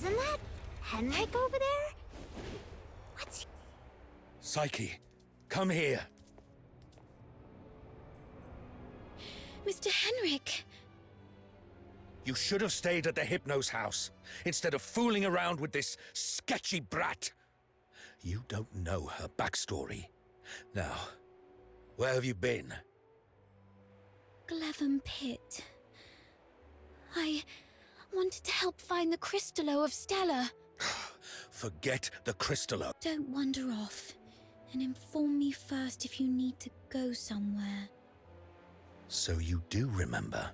Isn't that Henrik over there? What's... Psyche, come here. Mr. Henrik! You should have stayed at the Hypno's house, instead of fooling around with this sketchy brat. You don't know her backstory. Now, where have you been? Glevum Pit. I wanted to help find the Crystallo of Stella. Forget the Crystallo. Don't wander off, and inform me first if you need to go somewhere. So you do remember?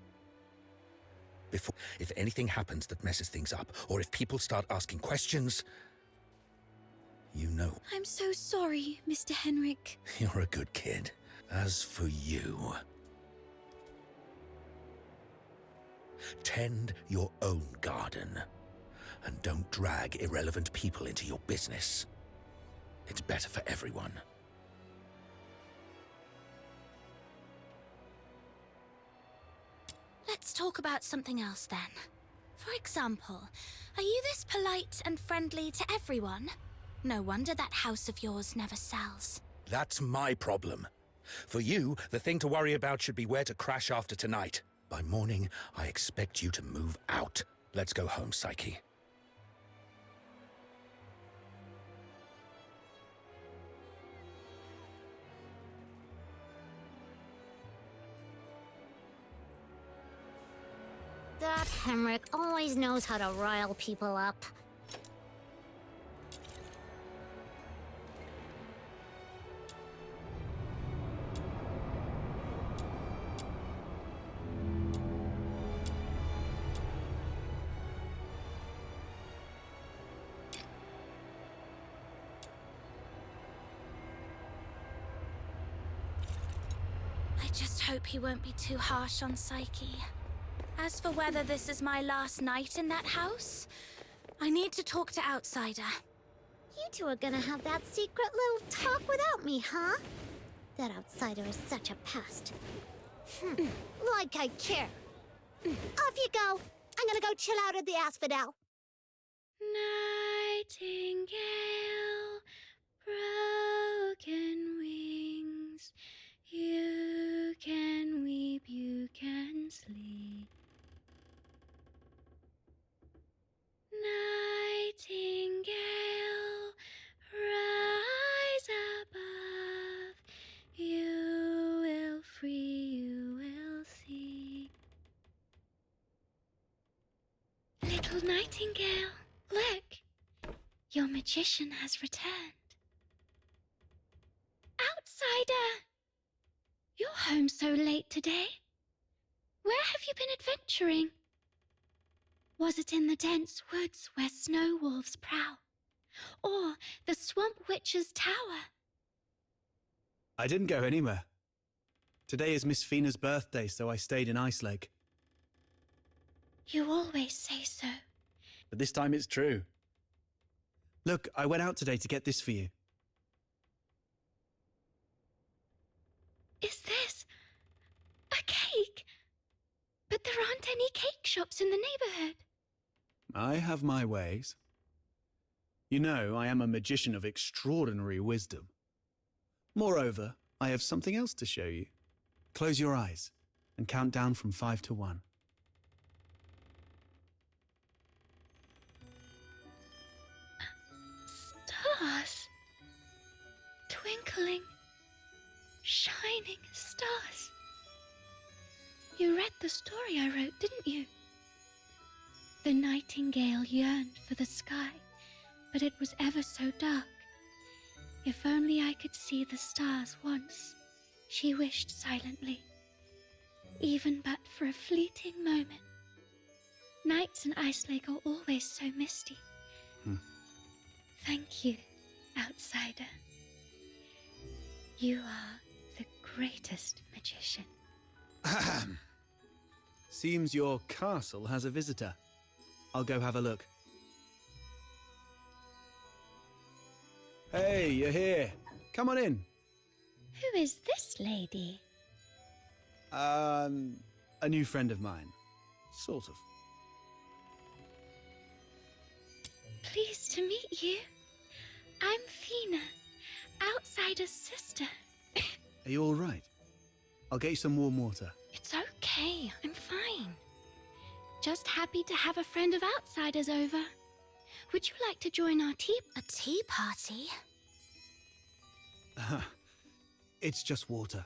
Before, if anything happens that messes things up, or if people start asking questions, you know. I'm so sorry, Mr. Henrik. You're a good kid. As for you, tend your own garden, and don't drag irrelevant people into your business. It's better for everyone. Let's talk about something else then. For example, are you this polite and friendly to everyone? No wonder that house of yours never sells. That's my problem. For you, the thing to worry about should be where to crash after tonight. By morning, I expect you to move out. Let's go home, Psyche. That Henrik always knows how to rile people up. I just hope he won't be too harsh on Psyche. As for whether this is my last night in that house, I need to talk to Outsider. You two are gonna have that secret little talk without me, huh? That Outsider is such a pest. Like I care. Off you go. I'm gonna go chill out at the asphodel. Nightingale, broken wings. You can weep, you can sleep. Nightingale, rise above. You will free, you will see. Little nightingale, look. Your magician has returned. Outsider! You're home so late today. Where have you been adventuring? Was it in the dense woods where snow wolves prowl? Or the swamp witch's tower? I didn't go anywhere. Today is Miss Fina's birthday, so I stayed in Icelake. You always say so. But this time it's true. Look, I went out today to get this for you. Is this a cake? But there aren't any cake shops in the neighborhood. I have my ways. You know, I am a magician of extraordinary wisdom. Moreover, I have something else to show you. Close your eyes and count down from 5 to 1. Stars. Twinkling, shining stars. You read the story I wrote, didn't you? The nightingale yearned for the sky, but it was ever so dark. If only I could see the stars once, she wished silently, even but for a fleeting moment. Nights in Icelake are always so misty. Thank you, Outsider. You are the greatest magician. Ahem. Seems your castle has a visitor. I'll go have a look. Hey, you're here. Come on in. Who is this lady? A new friend of mine. Sort of. Pleased to meet you. I'm Fina, Outsider's sister. Are you all right? I'll get you some warm water. It's okay, I'm fine. Just happy to have a friend of Outsider's over. Would you like to join our tea? A tea party? It's just water.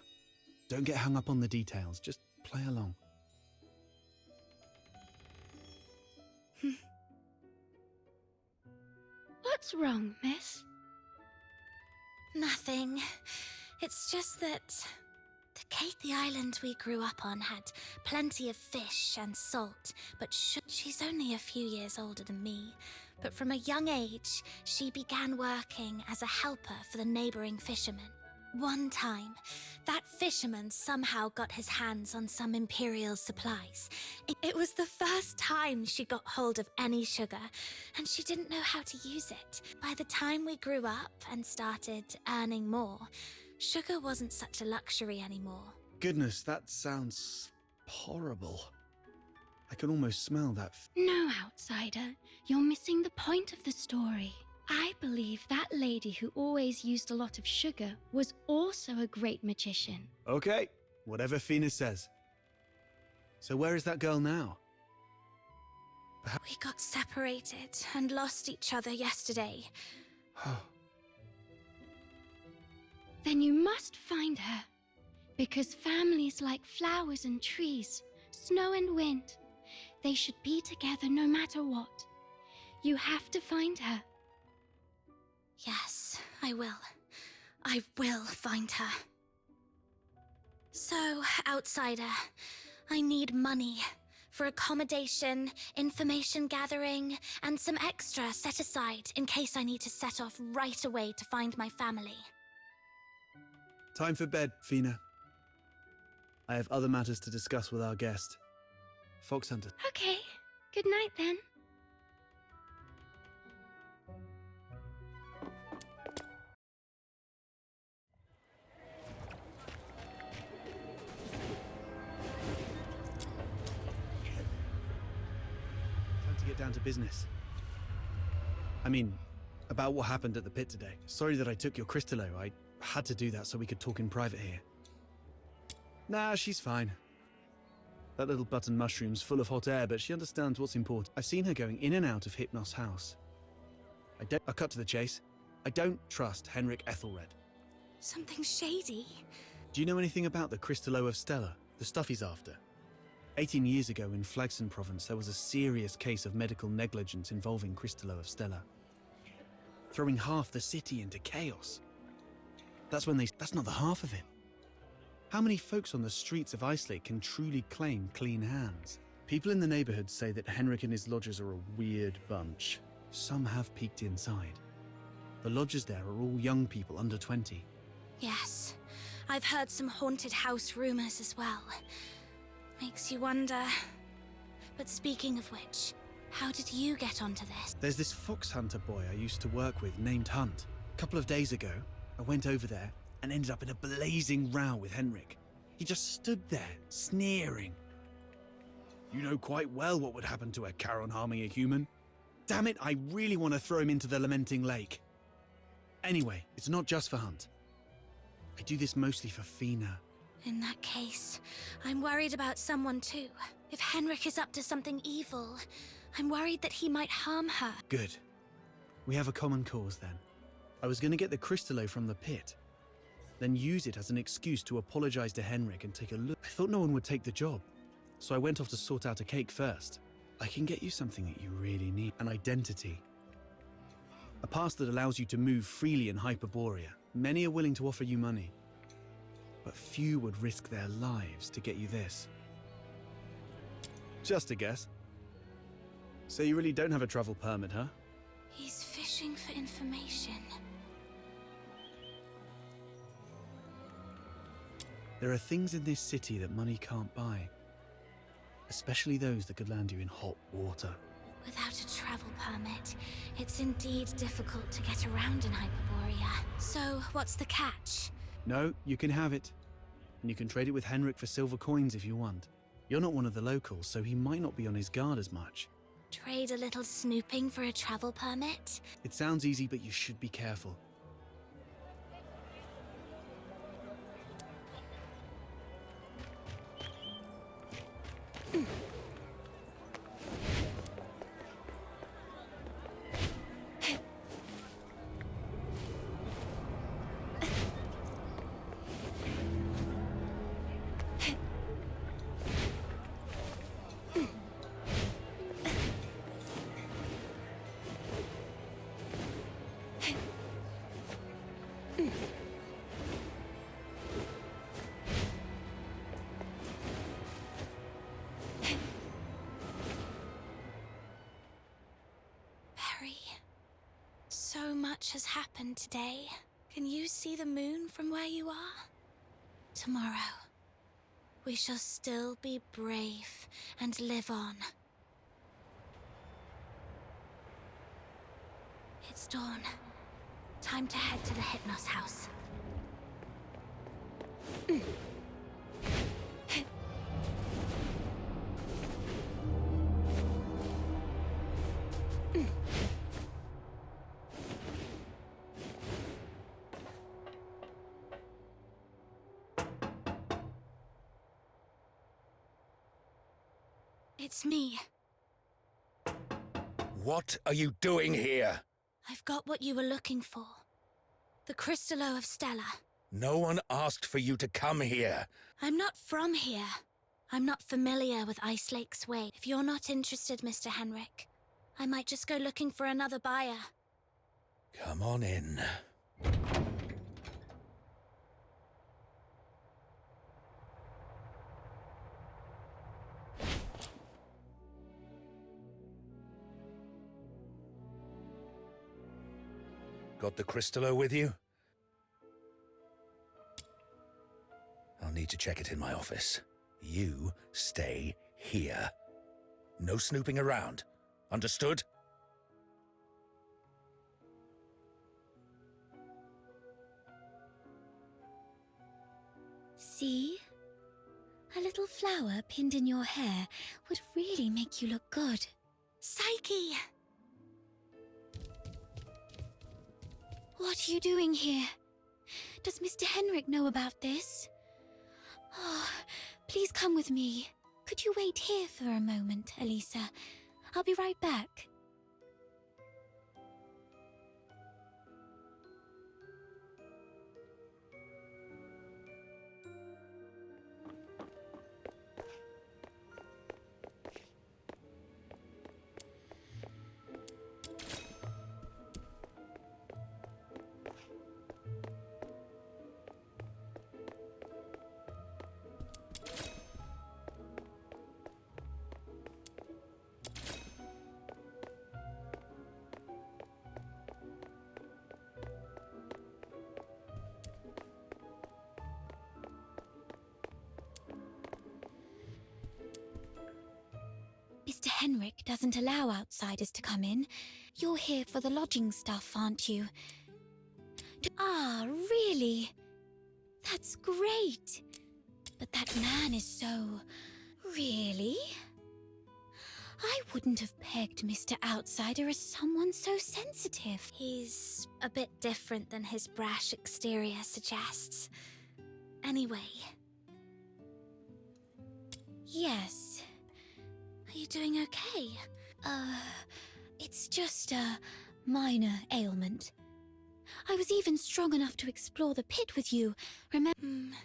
Don't get hung up on the details. Just play along. What's wrong, miss? Nothing. It's just that the island we grew up on had plenty of fish and salt, but she's only a few years older than me. But from a young age, she began working as a helper for the neighboring fishermen. One time, that fisherman somehow got his hands on some imperial supplies. It was the first time she got hold of any sugar, and she didn't know how to use it. By the time we grew up and started earning more, sugar wasn't such a luxury anymore. Goodness, that sounds horrible. I can almost smell that. No, Outsider. You're missing the point of the story. I believe that lady who always used a lot of sugar was also a great magician. Okay, whatever Fina says. So where is that girl now? We got separated and lost each other yesterday. Then you must find her. Because families like flowers and trees, snow and wind, they should be together no matter what. You have to find her. Yes, I will. I will find her. So, Outsider, I need money for accommodation, information gathering, and some extra set aside in case I need to set off right away to find my family. Time for bed, Fina. I have other matters to discuss with our guest. Fox Hunter. Okay, good night then. Time to get down to business. I mean, about what happened at the pit today. Sorry that I took your Crystallo. I had to do that so we could talk in private here. Nah, she's fine. That little button mushroom's full of hot air, but she understands what's important. I've seen her going in and out of Hypnos' house. I'll cut to the chase. I don't trust Henrik Ethelred. Something shady. Do you know anything about the Crystallo of Stella, the stuff he's after? 18 years ago in Flagson province, there was a serious case of medical negligence involving Crystallo of Stella, throwing half the city into chaos. That's not the half of it. How many folks on the streets of Islake can truly claim clean hands? People in the neighborhood say that Henrik and his lodgers are a weird bunch. Some have peeked inside. The lodgers there are all young people under 20. Yes, I've heard some haunted house rumors as well. Makes you wonder. But speaking of which, how did you get onto this? There's this fox hunter boy I used to work with named Hunt. A couple of days ago, I went over there and ended up in a blazing row with Henrik. He just stood there, sneering. You know quite well what would happen to a Charon harming a human. Damn it, I really want to throw him into the lamenting lake. Anyway, it's not just for Hunt. I do this mostly for Fina. In that case, I'm worried about someone too. If Henrik is up to something evil, I'm worried that he might harm her. Good. We have a common cause then. I was going to get the Crystallo from the pit, then use it as an excuse to apologize to Henrik and take a look. I thought no one would take the job, so I went off to sort out a cake first. I can get you something that you really need. An identity. A pass that allows you to move freely in Hyperborea. Many are willing to offer you money, but few would risk their lives to get you this. Just a guess. So you really don't have a travel permit, huh? He's fishing for information. There are things in this city that money can't buy, especially those that could land you in hot water. Without a travel permit, it's indeed difficult to get around in Hyperborea. So, what's the catch? No, you can have it. And you can trade it with Henrik for silver coins if you want. You're not one of the locals, so he might not be on his guard as much. Trade a little snooping for a travel permit? It sounds easy, but you should be careful. So much has happened today. Can you see the moon from where you are? Tomorrow, we shall still be brave and live on. It's dawn. Time to head to the Hypnos house. It's me. What are you doing here? I've got what you were looking for. The Crystallo of Stella. No one asked for you to come here. I'm not from here. I'm not familiar with Ice Lake's way. If you're not interested, Mr. Henrik, I might just go looking for another buyer. Come on in. Got the Crystallo with you? I'll need to check it in my office. You stay here. No snooping around. Understood? See? A little flower pinned in your hair would really make you look good. Psyche! What are you doing here? Does Mr. Henrik know about this? Oh, please come with me. Could you wait here for a moment, Elisa? I'll be right back. Mr. Henrik doesn't allow outsiders to come in. You're here for the lodging stuff, aren't you? Ah, really? That's great. But that man is so... Really? I wouldn't have pegged Mr. Outsider as someone so sensitive. He's a bit different than his brash exterior suggests. Anyway. Yes. Are you doing okay? It's just a minor ailment. I was even strong enough to explore the pit with you, remember?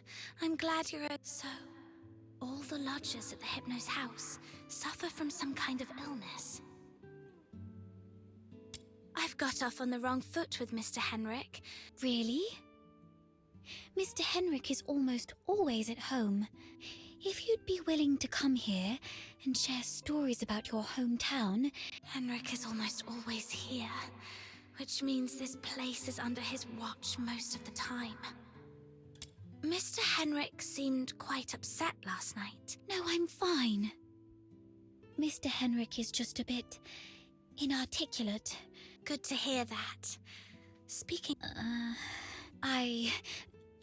I'm glad you're... So, all the lodgers at the Hypnos house suffer from some kind of illness. I've got off on the wrong foot with Mr. Henrik. Really? Mr. Henrik is almost always at home. If you'd be willing to come here and share stories about your hometown... Henrik is almost always here, which means this place is under his watch most of the time. Mr. Henrik seemed quite upset last night. No, I'm fine. Mr. Henrik is just a bit inarticulate. Good to hear that. Speaking...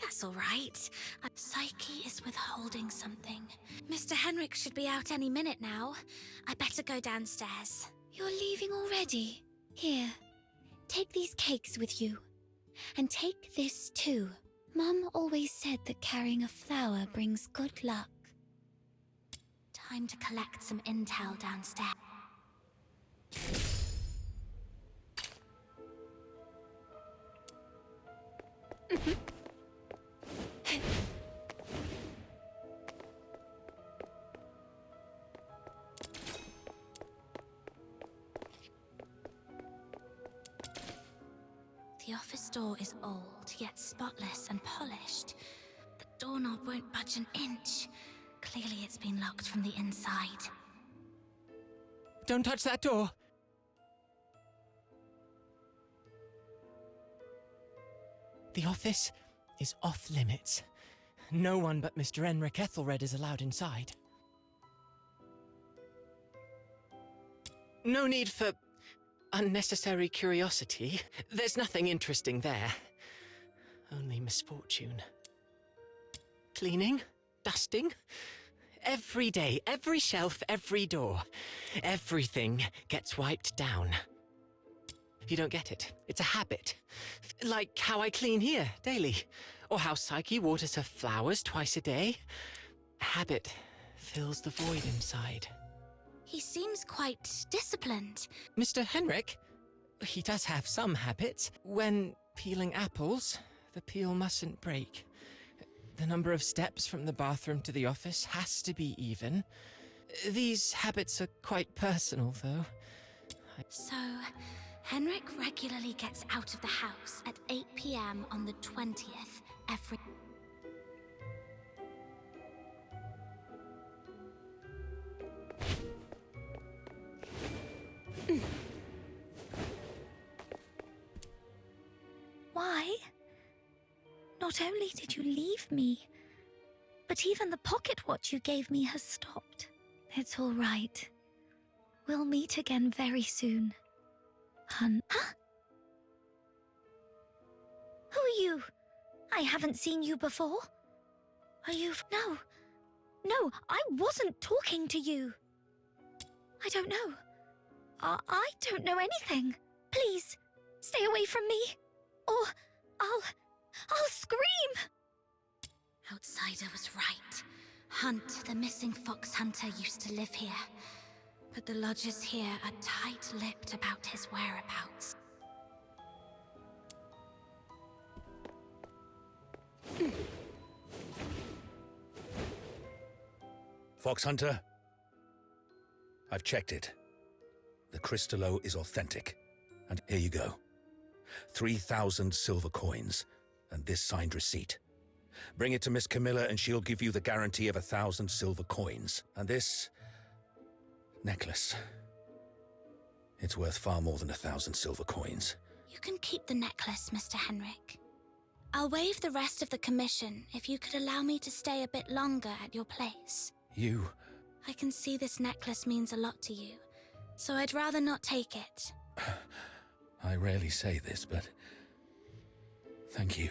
That's all right. Psyche is withholding something. Mr. Henrik should be out any minute now. I better go downstairs. You're leaving already? Here, take these cakes with you. And take this too. Mum always said that carrying a flower brings good luck. Time to collect some intel downstairs. The office door is old, yet spotless and polished. The doorknob won't budge an inch. Clearly it's been locked from the inside. Don't touch that door! The office is off limits. No one but Mr. Henrik Ethelred is allowed inside. No need for unnecessary curiosity. There's nothing interesting there. Only misfortune. Cleaning, dusting. Every day, every shelf, every door. Everything gets wiped down. You don't get it. It's a habit. Like how I clean here daily. Or how Psyche waters her flowers twice a day. A habit fills the void inside. He seems quite disciplined. Mr. Henrik, he does have some habits. When peeling apples, the peel mustn't break. The number of steps from the bathroom to the office has to be even. These habits are quite personal, though. So, Henrik regularly gets out of the house at 8 p.m. on the 20th every... Why? Not only did you leave me, but even the pocket watch you gave me has stopped. It's all right. We'll meet again very soon. Huh? Who are you? I haven't seen you before. Are you... No, I wasn't talking to you. I don't know. I don't know anything. Please, stay away from me, or I'll scream! Outsider was right. Hunt, the missing fox hunter, used to live here. But the lodgers here are tight-lipped about his whereabouts. Fox Hunter, I've checked it. The Crystallo is authentic. And here you go. 3,000 silver coins, and this signed receipt. Bring it to Miss Camilla and she'll give you the guarantee of 1,000 silver coins. And this... necklace. It's worth far more than 1,000 silver coins. You can keep the necklace, Mr. Henrik. I'll waive the rest of the commission if you could allow me to stay a bit longer at your place. You... I can see this necklace means a lot to you, so I'd rather not take it. I rarely say this, but... thank you.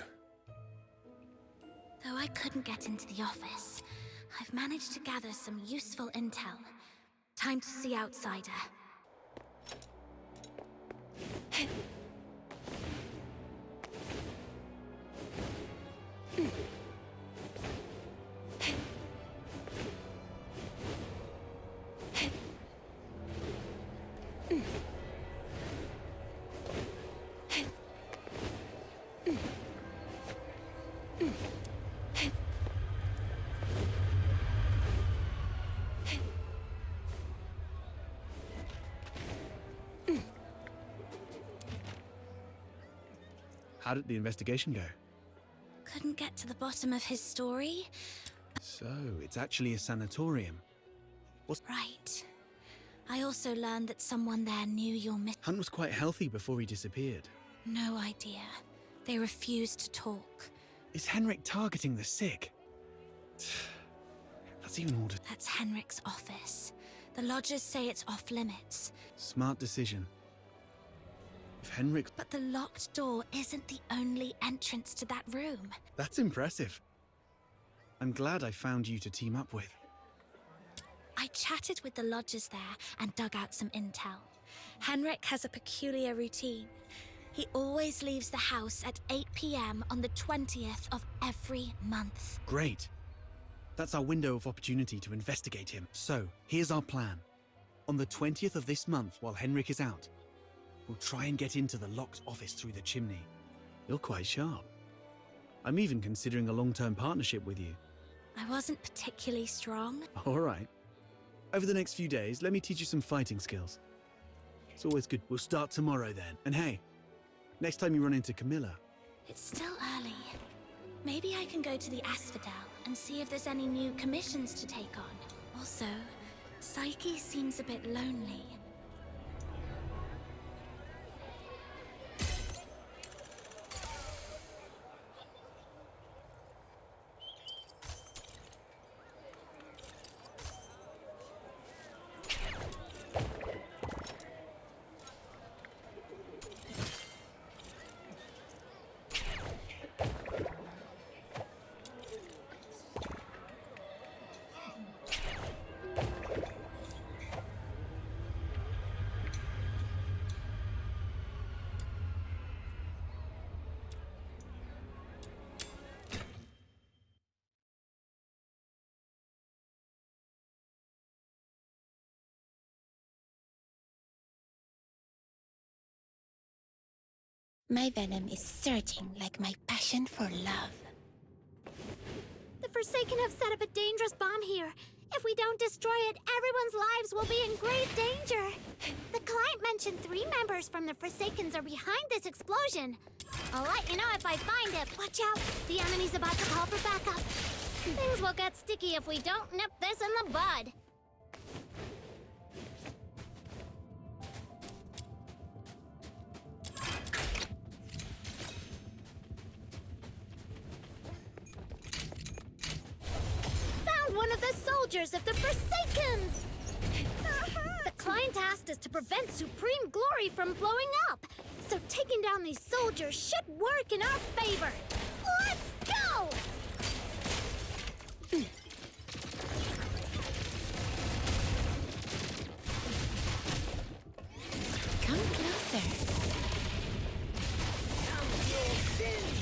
Though I couldn't get into the office, I've managed to gather some useful intel. Time to see Outsider. How did the investigation go? Couldn't get to the bottom of his story. So, it's actually a sanatorium. Right. I also learned that someone there knew your Hunt was quite healthy before he disappeared. No idea. They refused to talk. Is Henrik targeting the sick? That's even more... That's Henrik's office. The lodgers say it's off limits. Smart decision. If Henrik... But the locked door isn't the only entrance to that room. That's impressive. I'm glad I found you to team up with. I chatted with the lodgers there and dug out some intel. Henrik has a peculiar routine. He always leaves the house at 8 p.m. on the 20th of every month. Great. That's our window of opportunity to investigate him. So, here's our plan. On the 20th of this month, while Henrik is out, we'll try and get into the locked office through the chimney. You're quite sharp. I'm even considering a long-term partnership with you. I wasn't particularly strong. All right. Over the next few days, let me teach you some fighting skills. It's always good. We'll start tomorrow then. And hey, next time you run into Camilla... It's still early. Maybe I can go to the Asphodel and see if there's any new commissions to take on. Also, Psyche seems a bit lonely. My venom is surging like my passion for love. The Forsaken have set up a dangerous bomb here. If we don't destroy it, everyone's lives will be in grave danger. The client mentioned 3 members from the Forsakens are behind this explosion. I'll let you know if I find it. Watch out, the enemy's about to call for backup. Things will get sticky if we don't nip this in the bud. One of the soldiers of the Forsakens! The client asked us to prevent Supreme Glory from blowing up, so taking down these soldiers should work in our favor. Let's go! Come closer. Take this!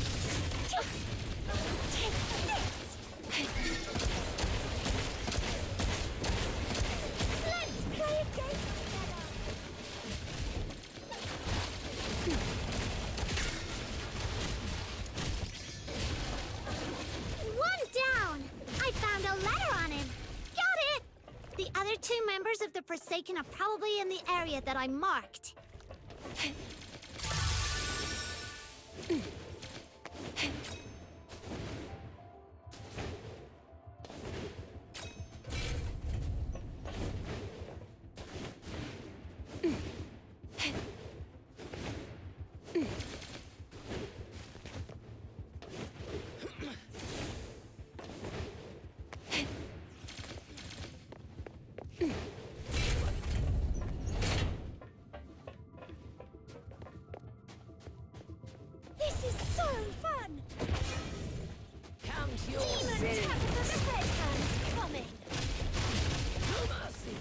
Other 2 members of the Forsaken are probably in the area that I marked. This is so fun! Count your Demon sins. Temple of the Headlands coming! No mercy.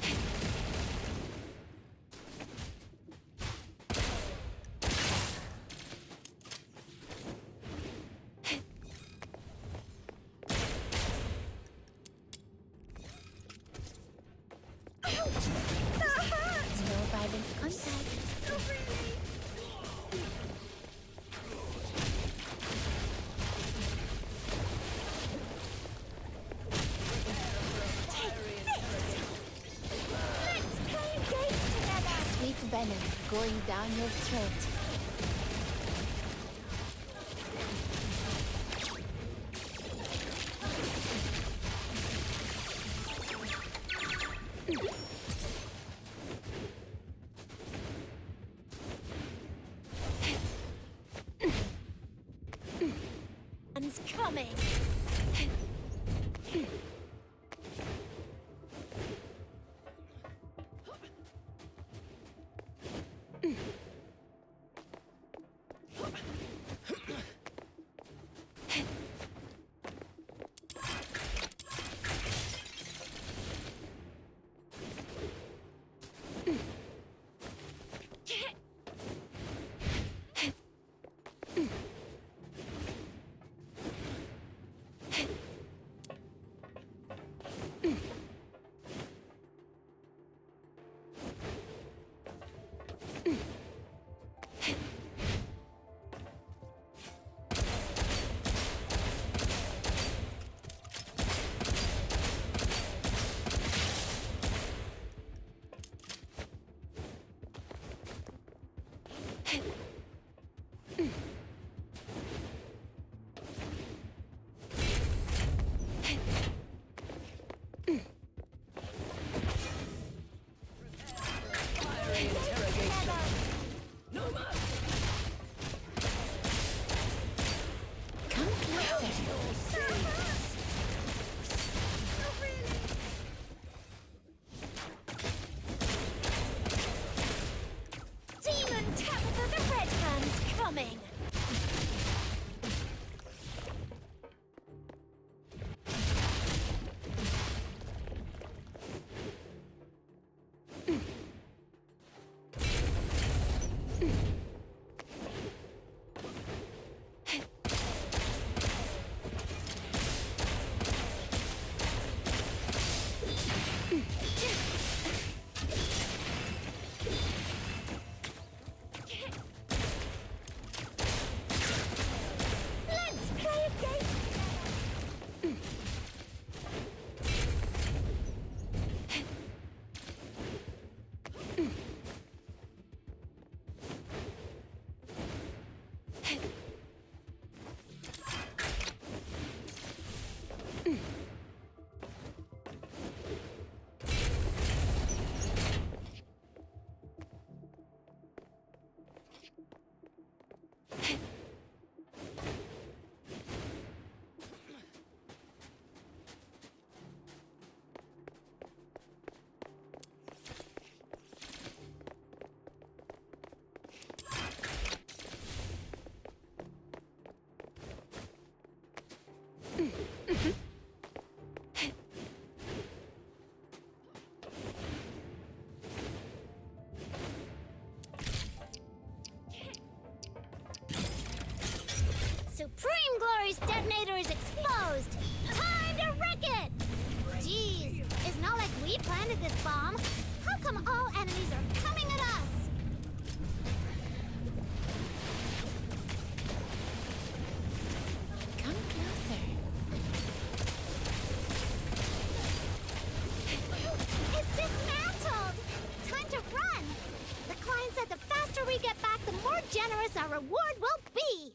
Ouch! That hurt! No violent contact. Oh, really? Sweet venom going down your throat. One's coming! coming! Supreme Glory's detonator is exposed! Time to wreck it! Jeez, it's not like we planted this bomb. How come all enemies are coming at us? Come closer. It's dismantled! Time to run! The client said the faster we get back, the more generous our reward will be!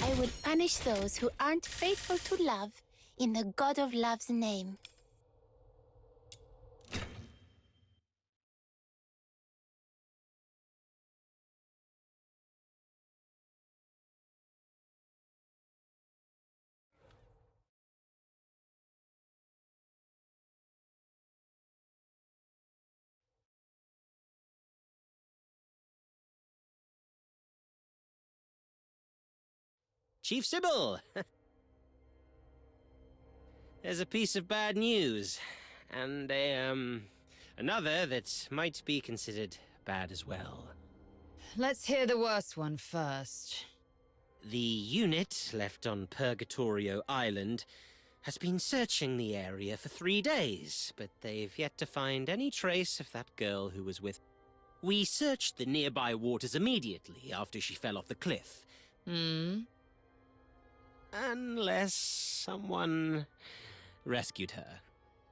I will punish those who aren't faithful to love in the God of Love's name. Chief Sybil! There's a piece of bad news, and another that might be considered bad as well. Let's hear the worst one first. The unit left on Purgatorio Island has been searching the area for 3 days, but they've yet to find any trace of that girl who was with. We searched the nearby waters immediately after she fell off the cliff. Unless someone rescued her.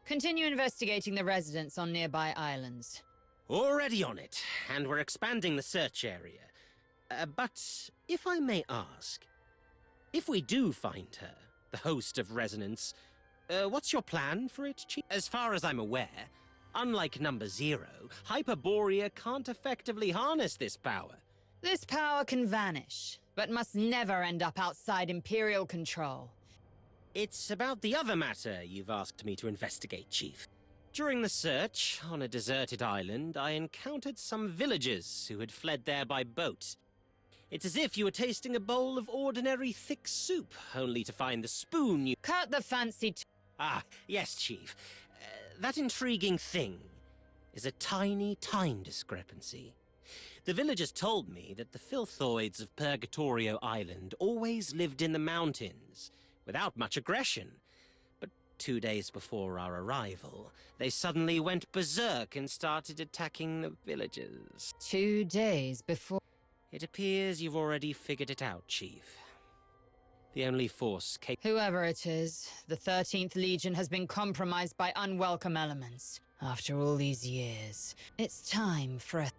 Continue investigating the residents on nearby islands. Already on it, and we're expanding the search area. But if I may ask, if we do find her, the host of Resonance, what's your plan for it, Chief? As far as I'm aware, unlike Number 0, Hyperborea can't effectively harness this power. This power can vanish, but must never end up outside Imperial control. It's about the other matter you've asked me to investigate, Chief. During the search, on a deserted island, I encountered some villagers who had fled there by boat. It's as if you were tasting a bowl of ordinary thick soup, only to find the spoon you— Cut the fancy Ah, yes, Chief. That intriguing thing is a tiny time discrepancy. The villagers told me that the filthoids of Purgatorio Island always lived in the mountains, without much aggression. But 2 days before our arrival, they suddenly went berserk and started attacking the villagers. 2 days before... It appears you've already figured it out, Chief. The only force capable. Whoever it is, the 13th Legion has been compromised by unwelcome elements. After all these years, it's time for a